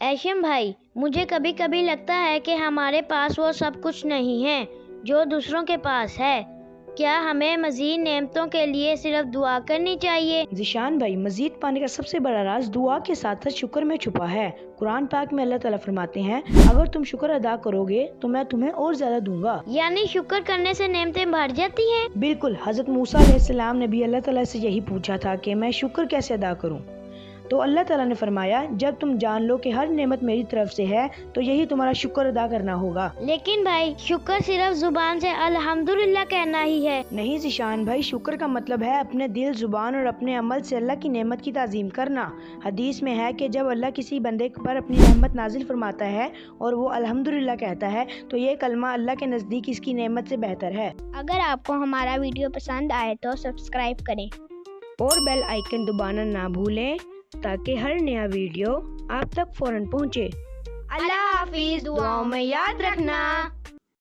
ایشم بھائی، مجھے کبھی کبھی لگتا ہے کہ ہمارے پاس وہ سب کچھ نہیں ہے جو دوسروں کے پاس ہے۔ کیا ہمیں مزید نعمتوں کے لیے صرف دعا کرنی چاہیے؟ ذیشان بھائی، مزید پانے کا سب سے بڑا راز دعا کے ساتھ ساتھ شکر میں چھپا ہے۔ قرآن پاک میں اللہ تعالیٰ فرماتے ہیں، اگر تم شکر ادا کرو گے تو میں تمہیں اور زیادہ دوں گا۔ یعنی شکر کرنے سے نعمتیں بڑھ جاتی ہیں؟ بالکل، حضرت موسیٰ علیہ السلام نے بھی اللہ تعالیٰ سے یہی پوچھا تھا کہ میں شکر کیسے ادا کروں، تو اللہ تعالیٰ نے فرمایا، جب تم جان لو کہ ہر نعمت میری طرف سے ہے تو یہی تمہارا شکر ادا کرنا ہوگا۔ لیکن بھائی، شکر صرف زبان سے الحمدللہ کہنا ہی ہے؟ نہیں ذیشان بھائی، شکر کا مطلب ہے اپنے دل، زبان اور اپنے عمل سے اللہ کی نعمت کی تعظیم کرنا۔ حدیث میں ہے کہ جب اللہ کسی بندے پر اپنی رحمت نازل فرماتا ہے اور وہ الحمدللہ کہتا ہے تو یہ کلمہ اللہ کے نزدیک اس کی نعمت سے بہتر ہے۔ اگر آپ کو ہمارا ویڈیو پسند آئے تو سبسکرائب کریں اور بیل آئیکن دبانا نہ بھولیں تاکہ ہر نیا ویڈیو آپ تک فوراً پہنچے۔ اللہ حافظ، دعاؤں میں یاد رکھنا۔